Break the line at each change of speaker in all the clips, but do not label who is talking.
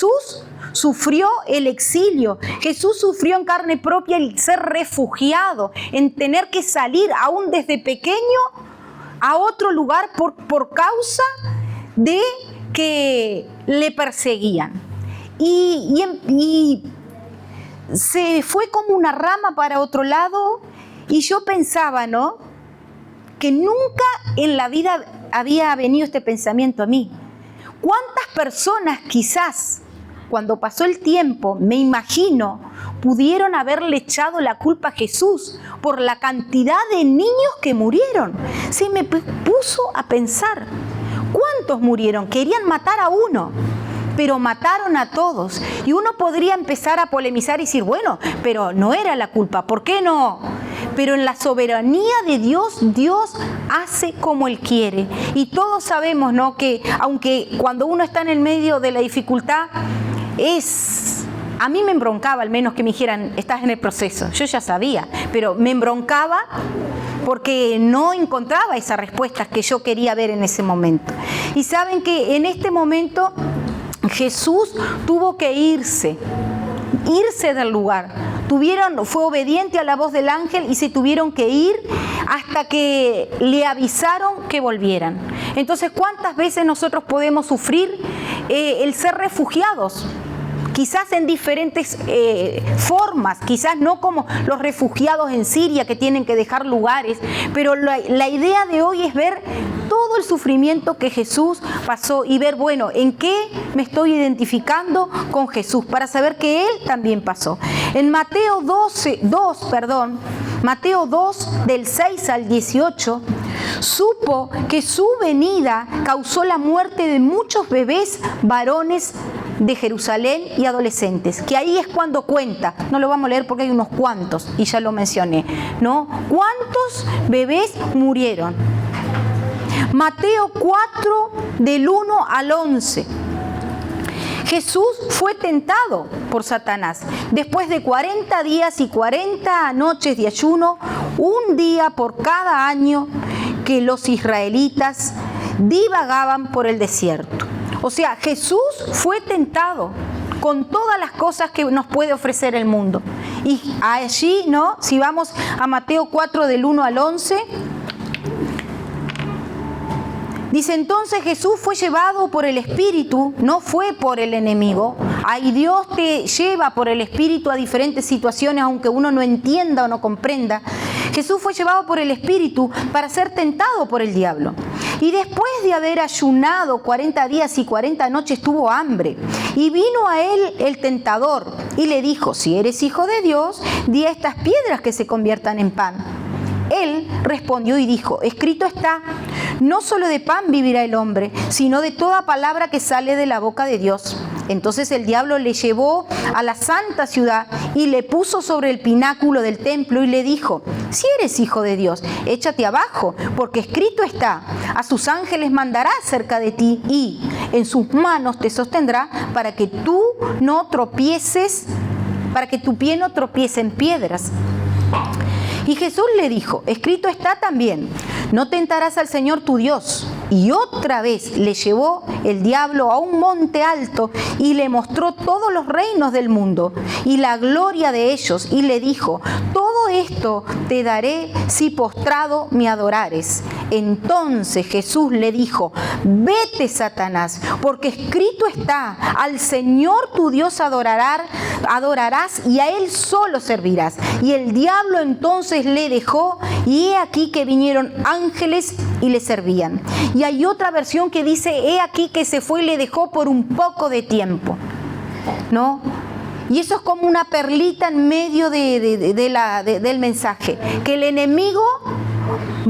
Jesús sufrió el exilio, Jesús sufrió en carne propia el ser refugiado, en tener que salir aún desde pequeño a otro lugar por causa de que le perseguían. Y se fue como una rama para otro lado, y yo pensaba, ¿no?, que nunca en la vida había venido este pensamiento a mí. ¿Cuántas personas quizás, cuando pasó el tiempo, me imagino, pudieron haberle echado la culpa a Jesús por la cantidad de niños que murieron? Se me puso a pensar, ¿cuántos murieron? Querían matar a uno, pero mataron a todos. Y uno podría empezar a polemizar y decir, bueno, pero no era la culpa, ¿por qué no? Pero en la soberanía de Dios, Dios hace como Él quiere. Y todos sabemos, ¿no?, que aunque cuando uno está en el medio de la dificultad, a mí me embroncaba al menos que me dijeran, estás en el proceso. Yo ya sabía, pero me embroncaba porque no encontraba esas respuestas que yo quería ver en ese momento. Y saben que en este momento Jesús tuvo que irse del lugar. Fue obediente a la voz del ángel y se tuvieron que ir hasta que le avisaron que volvieran. Entonces, ¿cuántas veces nosotros podemos sufrir el ser refugiados? Quizás en diferentes formas, quizás no como los refugiados en Siria que tienen que dejar lugares, pero la idea de hoy es ver todo el sufrimiento que Jesús pasó y ver, bueno, en qué me estoy identificando con Jesús, para saber que Él también pasó. En Mateo 2, del 6 al 18, supo que su venida causó la muerte de muchos bebés varones de Jerusalén y adolescentes, que ahí es cuando cuenta, no lo vamos a leer porque hay unos cuantos y ya lo mencioné, ¿no? ¿Cuántos bebés murieron? Mateo 4, del 1 al 11. Jesús fue tentado por Satanás. Después de 40 días y 40 noches de ayuno, un día por cada año que los israelitas divagaban por el desierto. O sea, Jesús fue tentado con todas las cosas que nos puede ofrecer el mundo. Y allí, ¿no?, si vamos a Mateo 4, del 1 al 11, dice, entonces Jesús fue llevado por el Espíritu, no fue por el enemigo. Ahí Dios te lleva por el Espíritu a diferentes situaciones, aunque uno no entienda o no comprenda. Jesús fue llevado por el Espíritu para ser tentado por el diablo. Y después de haber ayunado 40 días y 40 noches tuvo hambre. Y vino a él el tentador y le dijo, si eres hijo de Dios, di a estas piedras que se conviertan en pan. Él respondió y dijo, escrito está, no solo de pan vivirá el hombre, sino de toda palabra que sale de la boca de Dios. Entonces el diablo le llevó a la santa ciudad y le puso sobre el pináculo del templo y le dijo, si eres hijo de Dios, échate abajo, porque escrito está, a sus ángeles mandará cerca de ti y en sus manos te sostendrá para que tú no tropieces, para que tu pie no tropiece en piedras. Y Jesús le dijo, escrito está también, no tentarás al Señor tu Dios. Y otra vez le llevó el diablo a un monte alto y le mostró todos los reinos del mundo y la gloria de ellos. Y le dijo, todo esto te daré si postrado me adorares. Entonces Jesús le dijo, vete, Satanás, porque escrito está, al Señor tu Dios adorarás y a Él solo servirás. Y el diablo entonces le dejó, y he aquí que vinieron ángeles y le servían. Y hay otra versión que dice, he aquí que se fue y le dejó por un poco de tiempo, ¿no? Y eso es como una perlita en medio del mensaje, que el enemigo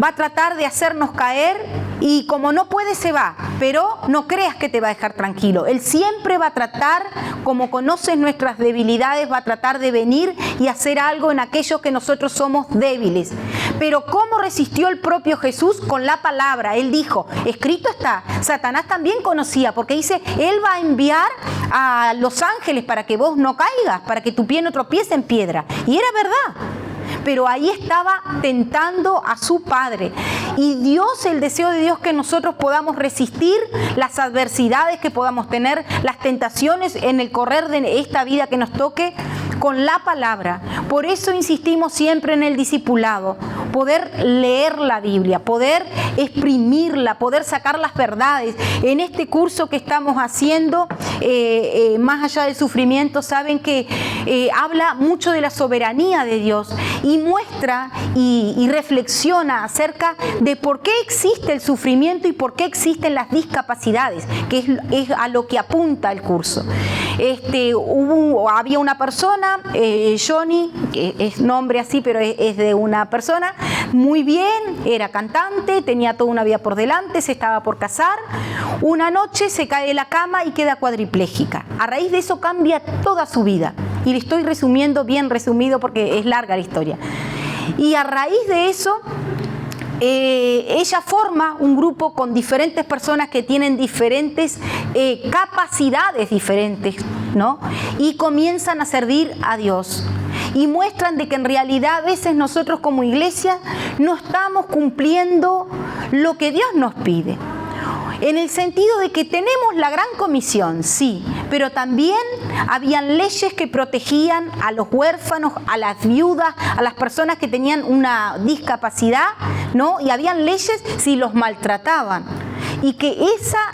va a tratar de hacernos caer y como no puede se va, pero no creas que te va a dejar tranquilo. Él siempre va a tratar, como conoce nuestras debilidades, va a tratar de venir y hacer algo en aquello que nosotros somos débiles. Pero ¿cómo resistió el propio Jesús? Con la palabra. Él dijo, escrito está. Satanás también conocía, porque dice, Él va a enviar a los ángeles para que vos no caigas, para que tu pie no tropiece en piedra. Y era verdad. pero ahí estaba tentando a su padre. Y Dios, el deseo de Dios que nosotros podamos resistir las adversidades que podamos tener, las tentaciones en el correr de esta vida que nos toque, con la palabra. Por eso insistimos siempre en el discipulado, poder leer la Biblia, poder exprimirla, poder sacar las verdades. En este curso que estamos haciendo, más allá del sufrimiento, saben que habla mucho de la soberanía de Dios y muestra y reflexiona acerca de por qué existe el sufrimiento y por qué existen las discapacidades, que es a lo que apunta el curso. Había una persona, Johnny, que es nombre así, pero es de una persona, muy bien, era cantante, tenía toda una vida por delante, se estaba por casar. Una noche se cae de la cama y queda cuadripléjica. A raíz de eso cambia toda su vida. Y le estoy resumiendo, bien resumido, porque es larga la historia. Y a raíz de eso, ella forma un grupo con diferentes personas que tienen diferentes capacidades diferentes, ¿no? Y comienzan a servir a Dios. Y muestran de que en realidad a veces nosotros como iglesia no estamos cumpliendo lo que Dios nos pide. En el sentido de que tenemos la gran comisión, sí, pero también habían leyes que protegían a los huérfanos, a las viudas, a las personas que tenían una discapacidad, ¿no? Y habían leyes si los maltrataban. Y que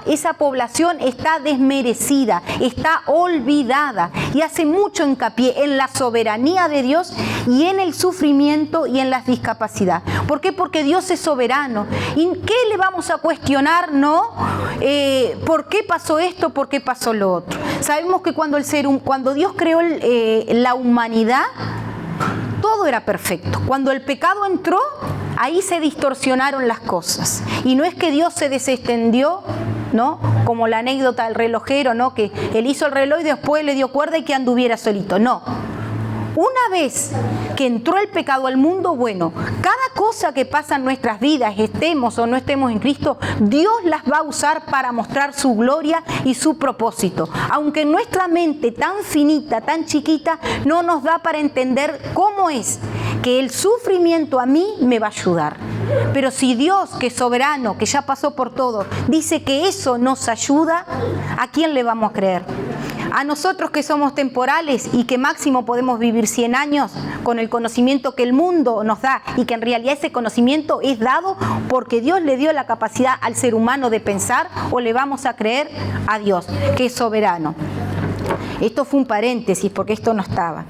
esa población está desmerecida, está olvidada, y hace mucho hincapié en la soberanía de Dios y en el sufrimiento y en las discapacidades. ¿Por qué? Porque Dios es soberano. ¿Y qué le vamos a cuestionar, no? ¿Por qué pasó esto? ¿Por qué pasó lo otro? Sabemos que cuando Dios creó la humanidad, todo era perfecto. Cuando el pecado entró, ahí se distorsionaron las cosas. Y no es que Dios se desextendió, ¿no? Como la anécdota del relojero, ¿no? Que él hizo el reloj y después le dio cuerda y que anduviera solito. No. Una vez que entró el pecado al mundo, bueno, cada cosa que pasa en nuestras vidas, estemos o no estemos en Cristo, Dios las va a usar para mostrar su gloria y su propósito. Aunque nuestra mente tan finita, tan chiquita, no nos da para entender cómo es que el sufrimiento a mí me va a ayudar. Pero si Dios, que es soberano, que ya pasó por todo, dice que eso nos ayuda, ¿a quién le vamos a creer? A nosotros que somos temporales y que máximo podemos vivir 100 años con el conocimiento que el mundo nos da, y que en realidad ese conocimiento es dado porque Dios le dio la capacidad al ser humano de pensar, o le vamos a creer a Dios, que es soberano. Esto fue un paréntesis porque esto no estaba.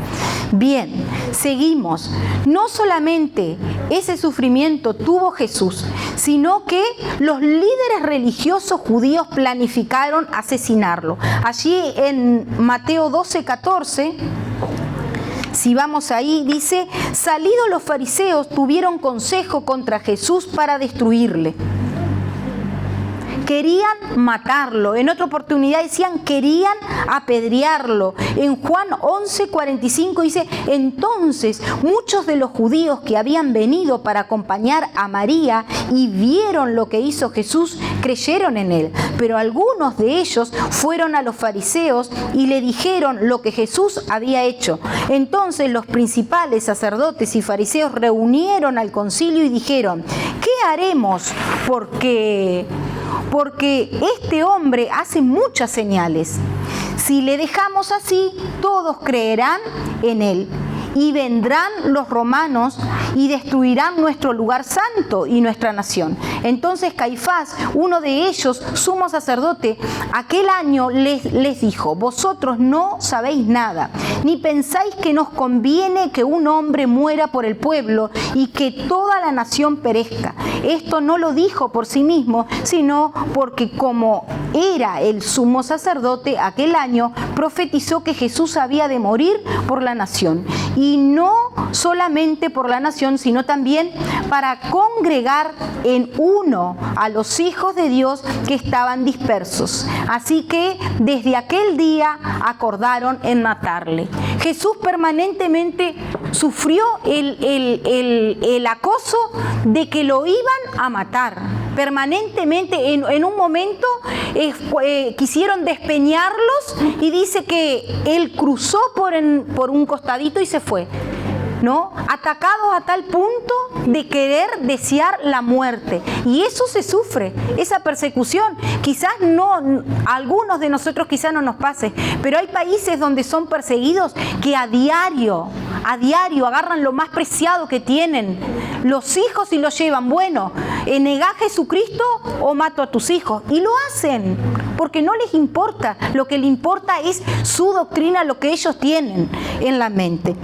Bien, seguimos. No solamente ese sufrimiento tuvo Jesús, sino que los líderes religiosos judíos planificaron asesinarlo. Allí en Mateo 12:14, si vamos ahí, dice: salidos los fariseos tuvieron consejo contra Jesús para destruirle. Querían matarlo. En otra oportunidad decían querían apedrearlo. En Juan 11:45 dice: entonces muchos de los judíos que habían venido para acompañar a María y vieron lo que hizo Jesús, creyeron en él. Pero algunos de ellos fueron a los fariseos y le dijeron lo que Jesús había hecho. Entonces los principales sacerdotes y fariseos reunieron al concilio y dijeron: ¿qué haremos? Porque este hombre hace muchas señales. Si le dejamos así, todos creerán en él. Y vendrán los romanos y destruirán nuestro lugar santo y nuestra nación. Entonces Caifás, uno de ellos, sumo sacerdote, aquel año les dijo: vosotros no sabéis nada, ni pensáis que nos conviene que un hombre muera por el pueblo y que toda la nación perezca. Esto no lo dijo por sí mismo, sino porque como era el sumo sacerdote aquel año, profetizó que Jesús había de morir por la nación. Y no solamente por la nación, sino también para congregar en uno a los hijos de Dios que estaban dispersos. Así que desde aquel día acordaron en matarle. Jesús permanentemente sufrió el acoso de que lo iban a matar. Permanentemente, en un momento quisieron despeñarlos y dice que él cruzó por un costadito y se fue. ¿no? Atacados a tal punto de querer desear la muerte. Y eso se sufre, esa persecución. Quizás no, a algunos de nosotros quizás no nos pase, pero hay países donde son perseguidos que a diario agarran lo más preciado que tienen, los hijos, y los llevan. Bueno, negá a Jesucristo o mato a tus hijos. Y lo hacen, porque no les importa. Lo que les importa es su doctrina, lo que ellos tienen en la mente.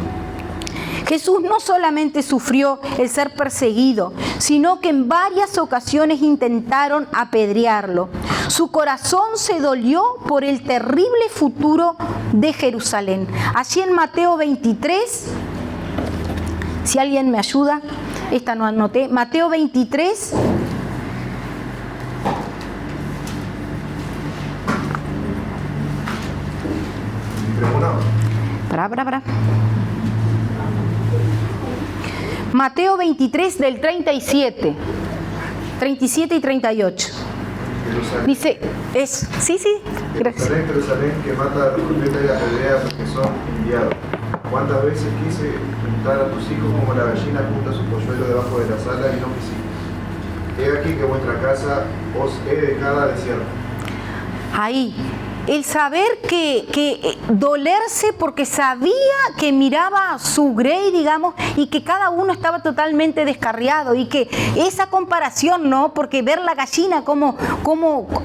Jesús no solamente sufrió el ser perseguido, sino que en varias ocasiones intentaron apedrearlo. Su corazón se dolió por el terrible futuro de Jerusalén. Allí en Mateo 23, si alguien me ayuda, esta no anoté, Mateo 23, para. Mateo 23 del 37 y 38.
Jerusalén.
Dice, sí, gracias.
Jerusalén, que mata a los profetas y apedrea a los que son enviados. ¿Cuántas veces quise juntar a tus hijos como la gallina junta su polluelo debajo de la sala y no quisiste? He aquí que vuestra casa os he dejada desierta.
Ahí, el saber que dolerse porque sabía que miraba su grey, digamos, y que cada uno estaba totalmente descarriado, y que esa comparación, ¿no? Porque ver la gallina como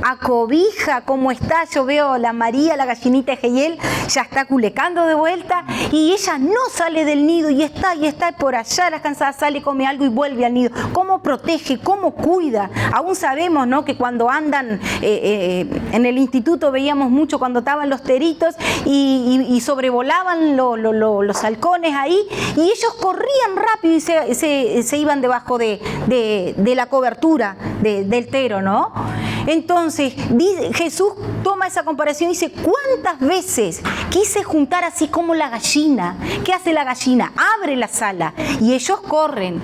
acobija, como está, yo veo la María, la gallinita de Jehiel, ya está culecando de vuelta, y ella no sale del nido, y está por allá, la cansada sale, come algo y vuelve al nido. ¿Cómo protege? ¿Cómo cuida? Aún sabemos, ¿no?, que cuando andan en el instituto veíamos mucho cuando estaban los teritos y sobrevolaban los halcones ahí, y ellos corrían rápido y se iban debajo de la cobertura del tero, ¿no? Entonces Jesús toma esa comparación y dice, ¿cuántas veces quise juntar así como la gallina? ¿Qué hace la gallina? Abre la sala y ellos corren.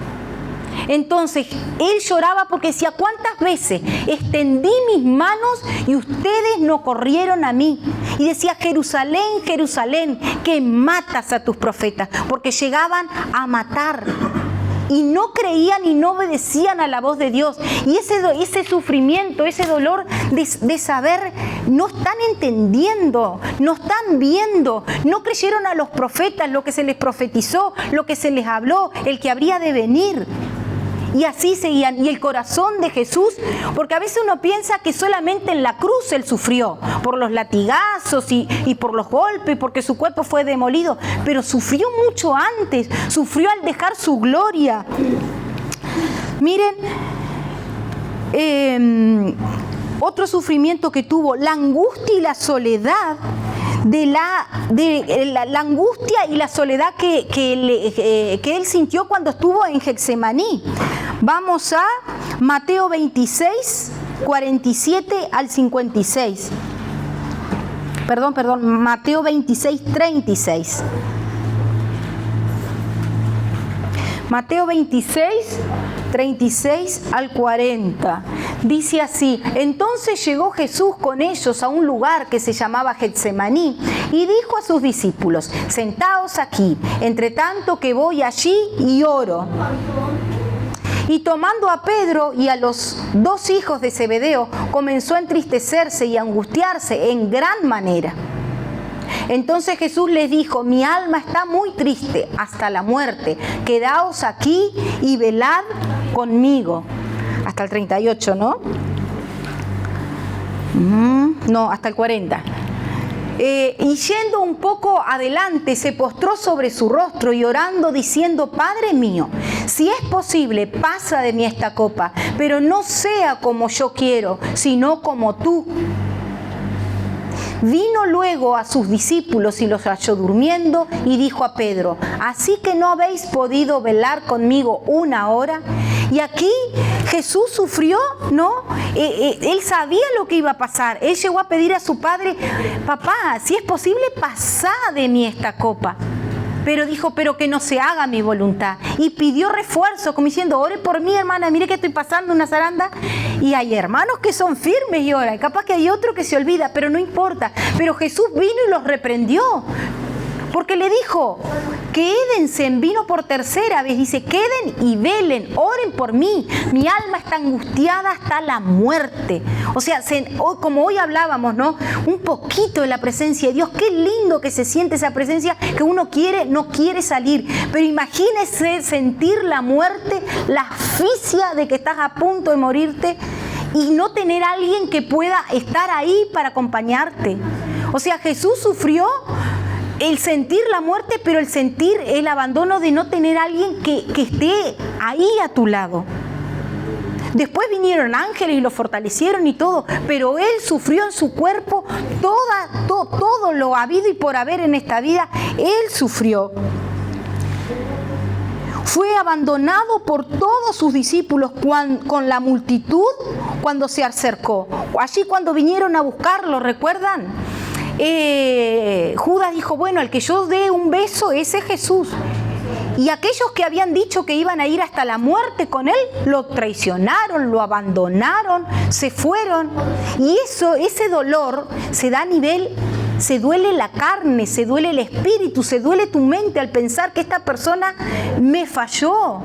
Entonces él lloraba porque decía, ¿cuántas veces extendí mis manos y ustedes no corrieron a mí? Y decía, Jerusalén, Jerusalén, que matas a tus profetas, porque llegaban a matar y no creían y no obedecían a la voz de Dios. Y ese sufrimiento, ese dolor de saber, no están entendiendo, no están viendo, no creyeron a los profetas, lo que se les profetizó, lo que se les habló, el que habría de venir. Y así seguían. Y el corazón de Jesús, porque a veces uno piensa que solamente en la cruz Él sufrió, por los latigazos y por los golpes, porque su cuerpo fue demolido, pero sufrió mucho antes, sufrió al dejar su gloria. Miren, otro sufrimiento que tuvo, la angustia y la soledad, la angustia y la soledad que él sintió cuando estuvo en Getsemaní. Vamos a Mateo 26, 47 al 56. Perdón, Mateo 26, 36. Mateo 26, 36 al 40. Dice así, entonces llegó Jesús con ellos a un lugar que se llamaba Getsemaní y dijo a sus discípulos, sentaos aquí, entre tanto que voy allí y oro. Y tomando a Pedro y a los dos hijos de Zebedeo, comenzó a entristecerse y a angustiarse en gran manera. Entonces Jesús les dijo, mi alma está muy triste hasta la muerte, quedaos aquí y velad conmigo. Hasta el 38, ¿no? No, hasta el 40. Y yendo un poco adelante, se postró sobre su rostro y orando, diciendo, Padre mío, si es posible, pasa de mí esta copa, pero no sea como yo quiero, sino como tú. Vino luego a sus discípulos y los halló durmiendo y dijo a Pedro, ¿así que no habéis podido velar conmigo una hora? Y aquí Jesús sufrió, ¿no? Él sabía lo que iba a pasar. Él llegó a pedir a su padre, papá, si es posible, pasá de mí esta copa. Pero dijo, pero que no se haga mi voluntad. Y pidió refuerzo, como diciendo, ore por mí, hermana, mire que estoy pasando una zaranda. Y hay hermanos que son firmes y oran. Capaz que hay otro que se olvida, pero no importa. Pero Jesús vino y los reprendió. Porque le dijo, quédense, vino por tercera vez, dice, queden y velen, oren por mí, mi alma está angustiada hasta la muerte. O sea, como hoy hablábamos, ¿no? Un poquito de la presencia de Dios, qué lindo que se siente esa presencia, que uno no quiere salir, pero imagínese sentir la muerte, la asfixia de que estás a punto de morirte y no tener a alguien que pueda estar ahí para acompañarte. O sea, Jesús sufrió el sentir la muerte, pero el sentir el abandono de no tener a alguien que esté ahí a tu lado. Después vinieron ángeles y lo fortalecieron y todo, pero Él sufrió en su cuerpo todo lo habido y por haber en esta vida. Él sufrió. Fue abandonado por todos sus discípulos con la multitud cuando se acercó. Allí cuando vinieron a buscarlo, ¿recuerdan? Judas dijo, bueno, al que yo dé un beso, ese es Jesús. Y aquellos que habían dicho que iban a ir hasta la muerte con él, lo traicionaron, lo abandonaron, se fueron. Y ese dolor se da a nivel, se duele la carne, se duele el espíritu, se duele tu mente al pensar que esta persona me falló.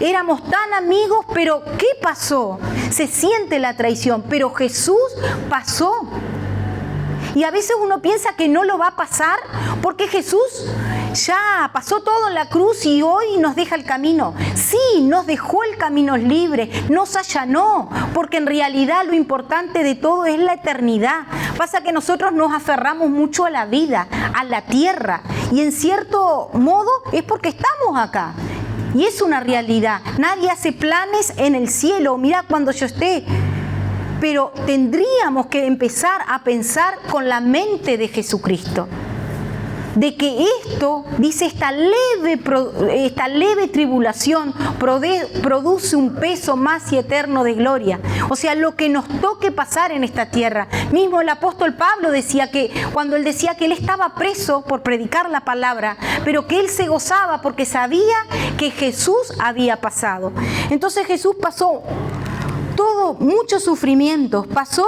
Éramos tan amigos, pero ¿qué pasó? Se siente la traición, pero Jesús pasó. Y a veces uno piensa que no lo va a pasar porque Jesús ya pasó todo en la cruz y hoy nos deja el camino. Sí, nos dejó el camino libre, nos allanó, porque en realidad lo importante de todo es la eternidad. Pasa que nosotros nos aferramos mucho a la vida, a la tierra, y en cierto modo es porque estamos acá. Y es una realidad. Nadie hace planes en el cielo. Mira cuando yo esté. Pero tendríamos que empezar a pensar con la mente de Jesucristo. De que esto, dice, esta leve tribulación produce un peso más y eterno de gloria. O sea, lo que nos toque pasar en esta tierra. Mismo el apóstol Pablo decía que, cuando él decía que él estaba preso por predicar la palabra, pero que él se gozaba porque sabía que Jesús había pasado. Entonces Jesús pasó muchos sufrimientos, pasó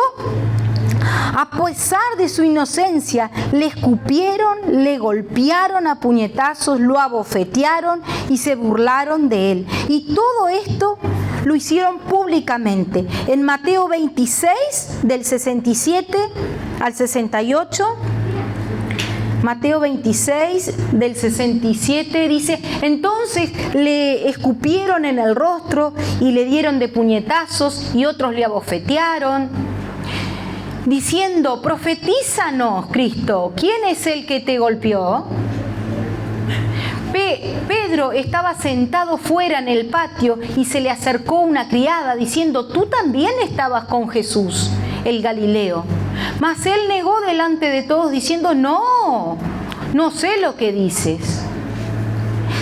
a pesar de su inocencia, le escupieron, le golpearon a puñetazos, lo abofetearon y se burlaron de él. Y todo esto lo hicieron públicamente. En Mateo 26, del 67 al 68, Mateo 26, del 67, dice, entonces le escupieron en el rostro y le dieron de puñetazos y otros le abofetearon, diciendo, profetízanos, Cristo, ¿quién es el que te golpeó? Pedro estaba sentado fuera en el patio y se le acercó una criada diciendo, tú también estabas con Jesús, el Galileo. Mas él negó delante de todos diciendo, no sé lo que dices.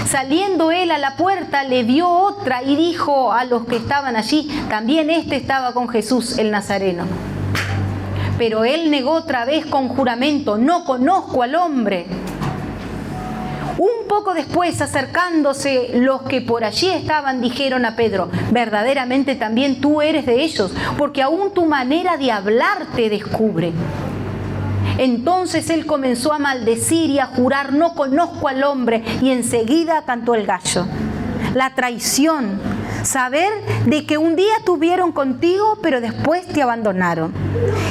Saliendo él a la puerta, le vio otra y dijo a los que estaban allí, también este estaba con Jesús el Nazareno. Pero él negó otra vez con juramento, no conozco al hombre. Un poco después, acercándose los que por allí estaban, dijeron a Pedro, verdaderamente también tú eres de ellos, porque aún tu manera de hablar te descubre. Entonces él comenzó a maldecir y a jurar, no conozco al hombre, y enseguida cantó el gallo. La traición, saber de que un día estuvieron contigo, pero después te abandonaron.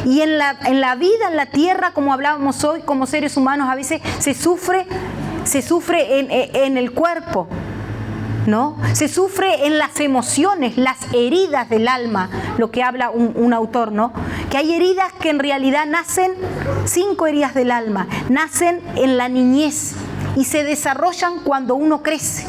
Y en la vida, en la tierra, como hablábamos hoy, como seres humanos, a veces se sufre en el cuerpo, ¿no? Se sufre en las emociones, las heridas del alma, lo que habla un autor, ¿no? Que hay heridas que en realidad nacen, 5 heridas del alma, nacen en la niñez y se desarrollan cuando uno crece.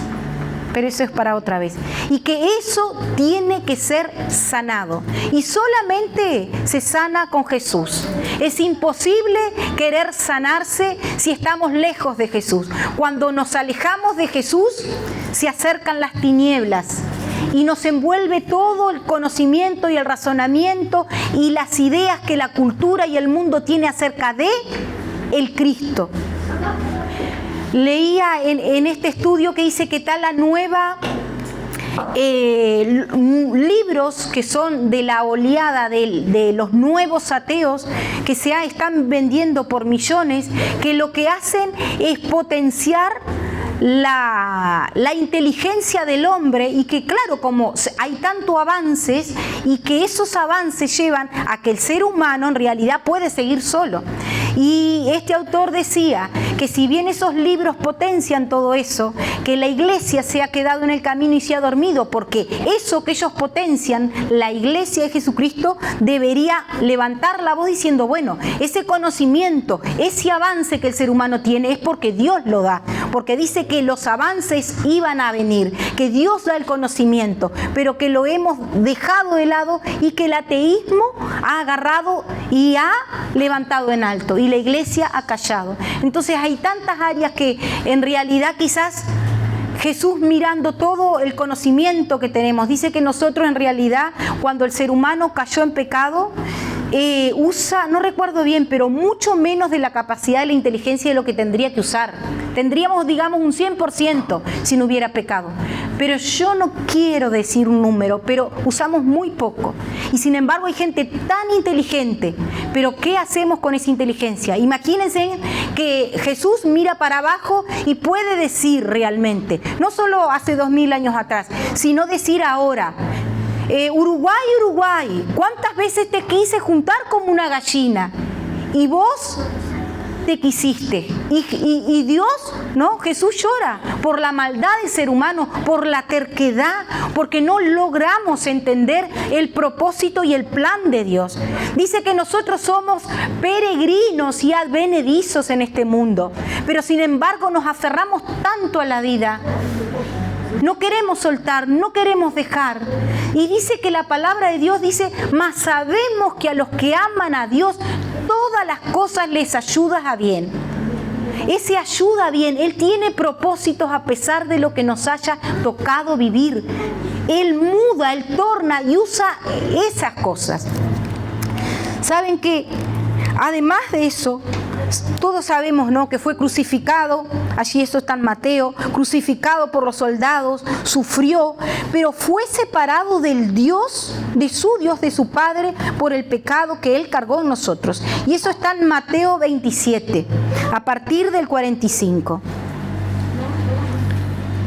Pero eso es para otra vez. Y que eso tiene que ser sanado. Y solamente se sana con Jesús. Es imposible querer sanarse si estamos lejos de Jesús. Cuando nos alejamos de Jesús, se acercan las tinieblas. Y nos envuelve todo el conocimiento y el razonamiento y las ideas que la cultura y el mundo tiene acerca de el Cristo. Leía en este estudio que dice que está la nueva libros que son de la oleada de los nuevos ateos que están vendiendo por millones, que lo que hacen es potenciar la inteligencia del hombre, y que claro, como hay tantos avances y que esos avances llevan a que el ser humano en realidad puede seguir solo. Y este autor decía que si bien esos libros potencian todo eso, que la iglesia se ha quedado en el camino y se ha dormido, porque eso que ellos potencian, la iglesia de Jesucristo debería levantar la voz diciendo, bueno, ese conocimiento, ese avance que el ser humano tiene es porque Dios lo da, porque dice que los avances iban a venir, que Dios da el conocimiento, pero que lo hemos dejado de lado y que el ateísmo ha agarrado y ha levantado en alto y la iglesia ha callado. Entonces hay tantas áreas que en realidad quizás Jesús, mirando todo el conocimiento que tenemos, dice que nosotros en realidad cuando el ser humano cayó en pecado, usa, no recuerdo bien, pero mucho menos de la capacidad de la inteligencia de lo que tendría que usar. Tendríamos, digamos, un 100% si no hubiera pecado. Pero yo no quiero decir un número, pero usamos muy poco. Y sin embargo hay gente tan inteligente, pero ¿qué hacemos con esa inteligencia? Imagínense que Jesús mira para abajo y puede decir realmente, no solo hace 2000 años atrás, sino decir ahora, Uruguay, Uruguay, ¿cuántas veces te quise juntar como una gallina? Y vos te quisiste. Y Dios, ¿no? Jesús llora por la maldad del ser humano, por la terquedad, porque no logramos entender el propósito y el plan de Dios. Dice que nosotros somos peregrinos y advenedizos en este mundo, pero sin embargo nos aferramos tanto a la vida. No queremos soltar, no queremos dejar. Y dice que la palabra de Dios dice, mas sabemos que a los que aman a Dios, todas las cosas les ayudan a bien. Ese ayuda a bien, Él tiene propósitos a pesar de lo que nos haya tocado vivir. Él muda, Él torna y usa esas cosas. ¿Saben qué? Además de eso, todos sabemos, ¿no?, que fue crucificado, allí eso está en Mateo, crucificado por los soldados, sufrió, pero fue separado del Dios, de su Padre, por el pecado que Él cargó en nosotros. Y eso está en Mateo 27, a partir del 45.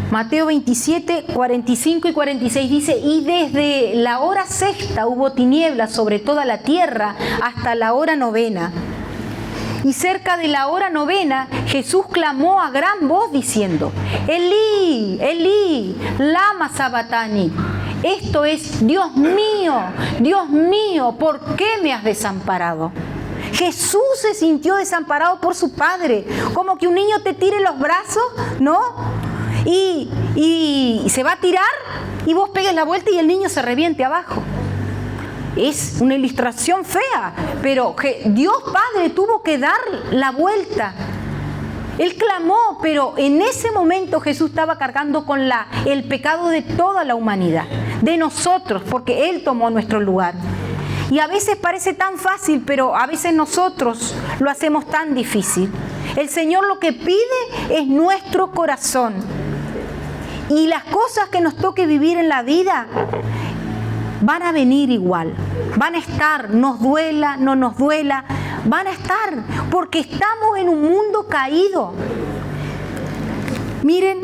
Mateo 27, 45 y 46 dice, y desde la hora sexta hubo tinieblas sobre toda la tierra hasta la hora novena. Y cerca de la hora novena, Jesús clamó a gran voz diciendo, Elí, Elí, lama sabatani. Esto es, Dios mío, ¿por qué me has desamparado? Jesús se sintió desamparado por su Padre, como que un niño te tire los brazos, ¿no? Y se va a tirar y vos pegues la vuelta y el niño se reviente abajo. Es una ilustración fea, pero Dios Padre tuvo que dar la vuelta. Él clamó, pero en ese momento Jesús estaba cargando con el pecado de toda la humanidad, de nosotros, porque Él tomó nuestro lugar. Y a veces parece tan fácil, pero a veces nosotros lo hacemos tan difícil. El Señor lo que pide es nuestro corazón. Y las cosas que nos toque vivir en la vida van a venir igual, van a estar, nos duela, no nos duela, van a estar, porque estamos en un mundo caído. Miren,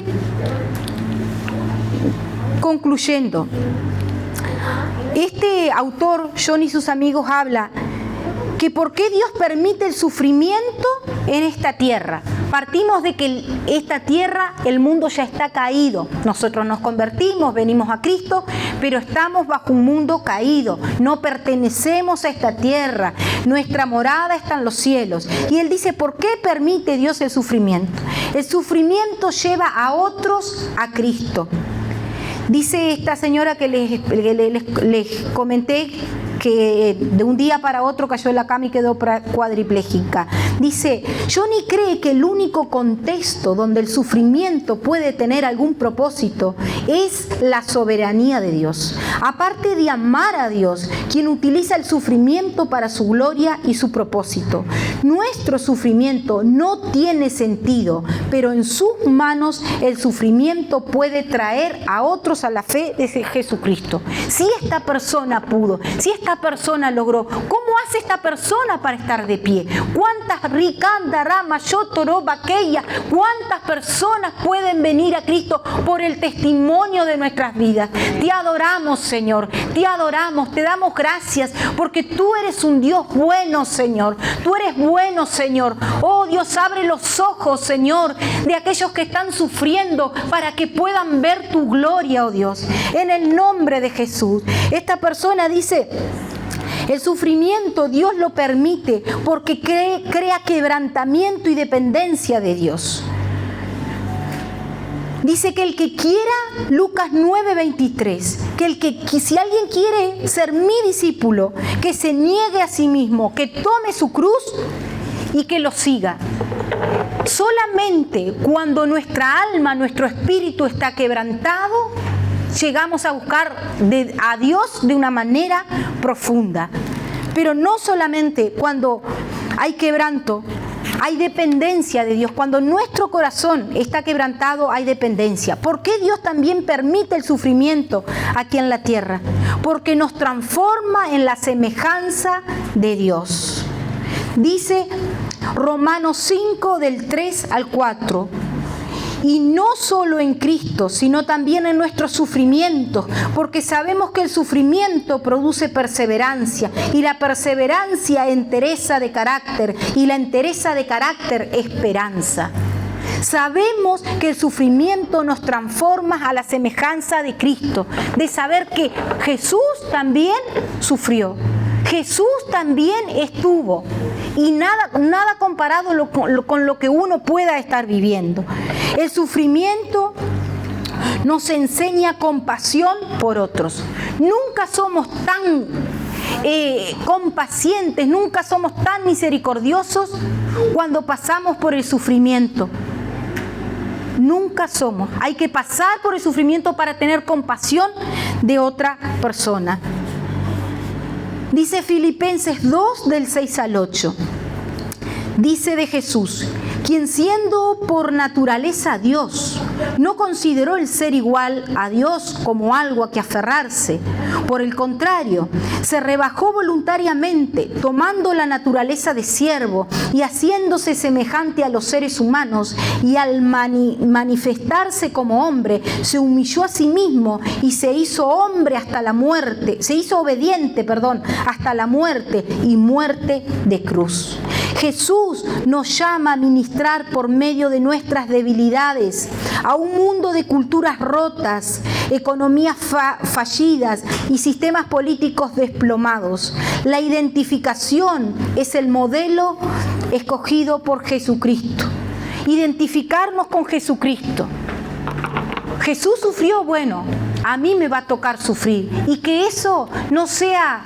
concluyendo, este autor, John y sus amigos, habla que por qué Dios permite el sufrimiento en esta tierra. Partimos de que esta tierra, el mundo ya está caído. Nosotros nos convertimos, venimos a Cristo, pero estamos bajo un mundo caído. No pertenecemos a esta tierra. Nuestra morada está en los cielos. Y Él dice, ¿por qué permite Dios el sufrimiento? El sufrimiento lleva a otros a Cristo. Dice esta señora que les comenté, que de un día para otro cayó en la cama y quedó cuadripléjica. Dice, Johnny cree que el único contexto donde el sufrimiento puede tener algún propósito es la soberanía de Dios. Aparte de amar a Dios, quien utiliza el sufrimiento para su gloria y su propósito. Nuestro sufrimiento no tiene sentido, pero en sus manos el sufrimiento puede traer a otros a la fe de Jesucristo. Si esta persona pudo, si esta esta persona logró? ¿Cómo hace esta persona para estar de pie? ¿Cuántas ricandarama, yotorobaqueya, cuántas personas pueden venir a Cristo por el testimonio de nuestras vidas? Te adoramos, Señor, te adoramos, te damos gracias, porque tú eres un Dios bueno, Señor. Tú eres bueno, Señor. Oh, Dios, abre los ojos, Señor, de aquellos que están sufriendo para que puedan ver tu gloria, oh Dios. En el nombre de Jesús. Esta persona dice: el sufrimiento Dios lo permite porque crea quebrantamiento y dependencia de Dios. Dice que el que quiera, Lucas 9:23, que si alguien quiere ser mi discípulo, que se niegue a sí mismo, que tome su cruz y que lo siga. Solamente cuando nuestra alma, nuestro espíritu está quebrantado, llegamos a buscar a Dios de una manera profunda. Pero no solamente cuando hay quebranto, hay dependencia de Dios. Cuando nuestro corazón está quebrantado, hay dependencia. ¿Por qué Dios también permite el sufrimiento aquí en la tierra? Porque nos transforma en la semejanza de Dios. Dice Romanos 5, del 3 al 4. Y no solo en Cristo, sino también en nuestros sufrimientos, porque sabemos que el sufrimiento produce perseverancia, y la perseverancia entereza de carácter, y la entereza de carácter esperanza. Sabemos que el sufrimiento nos transforma a la semejanza de Cristo, de saber que Jesús también sufrió. Jesús también estuvo, y nada comparado con lo que uno pueda estar viviendo. El sufrimiento nos enseña compasión por otros. Nunca somos tan compacientes, nunca somos tan misericordiosos cuando pasamos por el sufrimiento. Nunca somos. Hay que pasar por el sufrimiento para tener compasión de otra persona. Dice Filipenses 2, del 6 al 8. Dice de Jesús: quien siendo por naturaleza Dios, no consideró el ser igual a Dios como algo a que aferrarse. Por el contrario, se rebajó voluntariamente, tomando la naturaleza de siervo y haciéndose semejante a los seres humanos, y al manifestarse como hombre, se humilló a sí mismo y se hizo hombre hasta la muerte, se hizo obediente, hasta la muerte, y muerte de cruz. Jesús nos llama a ministrar por medio de nuestras debilidades a un mundo de culturas rotas, economías fallidas y sistemas políticos desplomados. La identificación es el modelo escogido por Jesucristo. Identificarnos con Jesucristo. Jesús sufrió, bueno, a mí me va a tocar sufrir. Y que eso no sea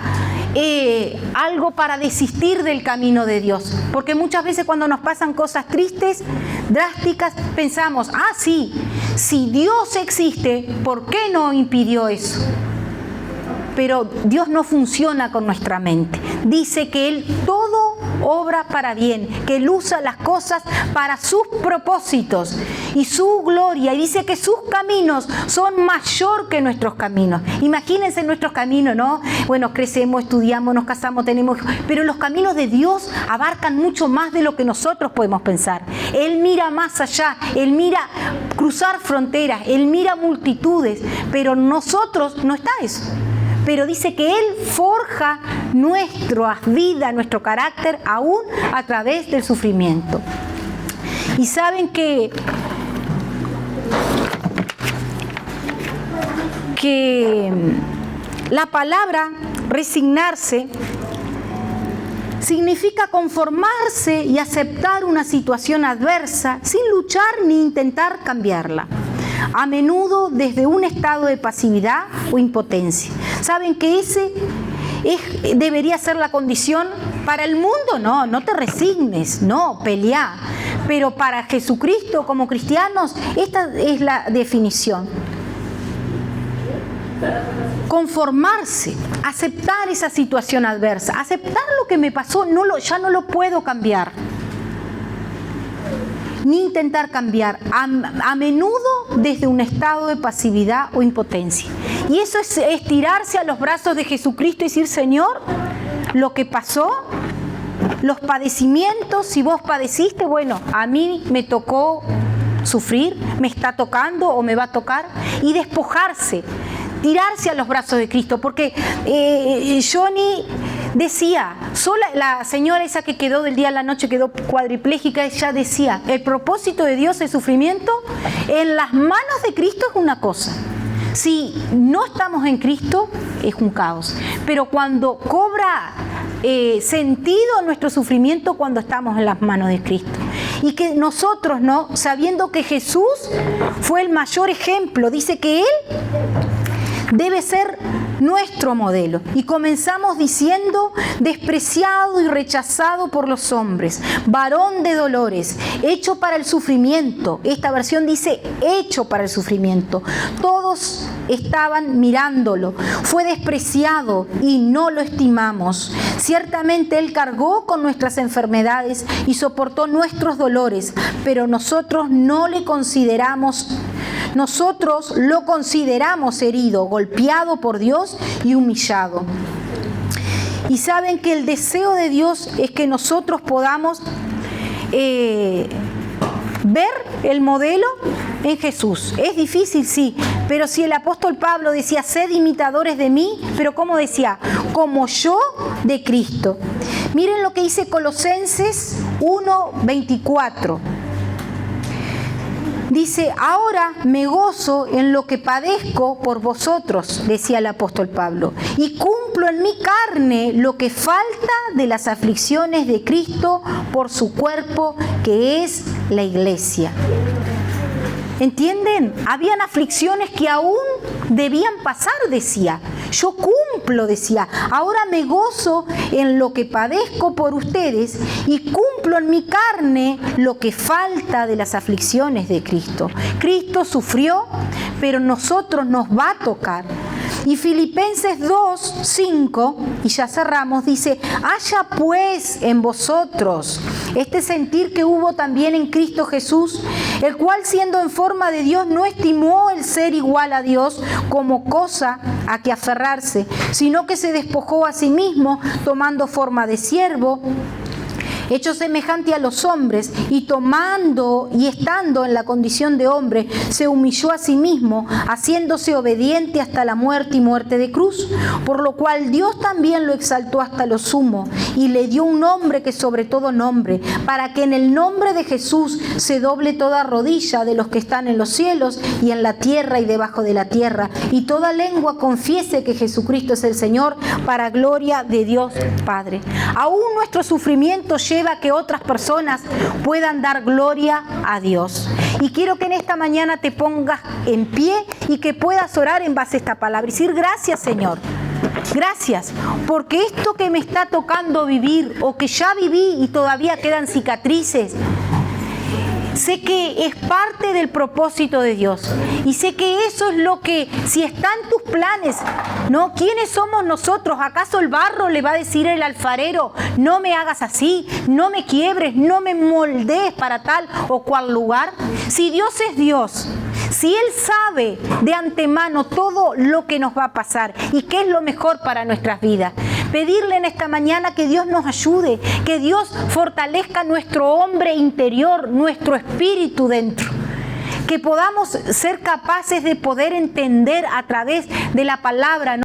algo para desistir del camino de Dios, porque muchas veces cuando nos pasan cosas tristes, drásticas, pensamos: sí, si Dios existe, ¿por qué no impidió eso? Pero Dios no funciona con nuestra mente. Dice que Él todo obra para bien, que Él usa las cosas para sus propósitos y su gloria, y dice que sus caminos son mayor que nuestros caminos. Imagínense nuestros caminos, ¿no? Bueno, crecemos, estudiamos, nos casamos, tenemos hijos, pero los caminos de Dios abarcan mucho más de lo que nosotros podemos pensar. Él mira más allá, Él mira cruzar fronteras, Él mira multitudes, pero nosotros no está eso. Pero dice que Él forja nuestra vida, nuestro carácter, aún a través del sufrimiento. Y saben que la palabra resignarse significa conformarse y aceptar una situación adversa sin luchar ni intentar cambiarla, a menudo desde un estado de pasividad o impotencia. ¿Saben que debería ser la condición para el mundo? No te resignes, no, pelea. Pero para Jesucristo, como cristianos, esta es la definición. Conformarse, aceptar esa situación adversa, aceptar lo que me pasó, ya no lo puedo cambiar. ni intentar cambiar, a menudo desde un estado de pasividad o impotencia. Y eso es tirarse a los brazos de Jesucristo y decir: Señor, lo que pasó, los padecimientos, si vos padeciste, bueno, a mí me tocó sufrir, me está tocando o me va a tocar, y despojarse, tirarse a los brazos de Cristo, porque Johnny decía, sola, la señora esa que quedó del día a la noche, quedó cuadriplégica, ella decía, el propósito de Dios es sufrimiento, en las manos de Cristo es una cosa. Si no estamos en Cristo, es un caos. Pero cuando cobra sentido nuestro sufrimiento, cuando estamos en las manos de Cristo. Y que nosotros, ¿no? Sabiendo que Jesús fue el mayor ejemplo, dice que Él debe ser nuestro modelo. Y comenzamos diciendo: despreciado y rechazado por los hombres, varón de dolores, hecho para el sufrimiento. Esta versión dice hecho para el sufrimiento. Todos estaban mirándolo. Fue despreciado y no lo estimamos. Ciertamente Él cargó con nuestras enfermedades y soportó nuestros dolores, pero nosotros no le consideramos. Nosotros lo consideramos herido, golpeado por Dios y humillado. Y saben que el deseo de Dios es que nosotros podamos ver el modelo en Jesús. Es difícil, sí, pero si el apóstol Pablo decía: sed imitadores de mí, pero ¿cómo decía? Como yo de Cristo. Miren lo que dice Colosenses 1:24. Dice: ahora me gozo en lo que padezco por vosotros, decía el apóstol Pablo, y cumplo en mi carne lo que falta de las aflicciones de Cristo por su cuerpo, que es la iglesia. ¿Entienden? Habían aflicciones que aún debían pasar, decía. Yo cumplo, decía. Ahora me gozo en lo que padezco por ustedes y cumplo en mi carne lo que falta de las aflicciones de Cristo. Cristo sufrió, pero nosotros nos va a tocar. Y Filipenses 2:5, y ya cerramos, dice: haya pues en vosotros este sentir que hubo también en Cristo Jesús, el cual, siendo en forma de Dios, no estimó el ser igual a Dios como cosa a que aferrarse, sino que se despojó a sí mismo, tomando forma de siervo, hecho semejante a los hombres, y tomando y estando en la condición de hombre, se humilló a sí mismo, haciéndose obediente hasta la muerte y muerte de cruz, por lo cual Dios también lo exaltó hasta lo sumo, y le dio un nombre que sobre todo nombre, para que en el nombre de Jesús se doble toda rodilla de los que están en los cielos y en la tierra y debajo de la tierra, y toda lengua confiese que Jesucristo es el Señor, para gloria de Dios Padre. Aún nuestro sufrimiento lleva a que otras personas puedan dar gloria a Dios. Y quiero que en esta mañana te pongas en pie y que puedas orar en base a esta palabra y decir: gracias, Señor. Gracias, porque esto que me está tocando vivir, o que ya viví y todavía quedan cicatrices, sé que es parte del propósito de Dios. Y sé que eso es lo que, si está en tus planes, ¿no? ¿Quiénes somos nosotros? ¿Acaso el barro le va a decir al alfarero: no me hagas así, no me quiebres, no me moldees para tal o cual lugar? Si Dios es Dios, si Él sabe de antemano todo lo que nos va a pasar y qué es lo mejor para nuestras vidas, pedirle en esta mañana que Dios nos ayude, que Dios fortalezca nuestro hombre interior, nuestro espíritu dentro, que podamos ser capaces de poder entender a través de la palabra, ¿no?,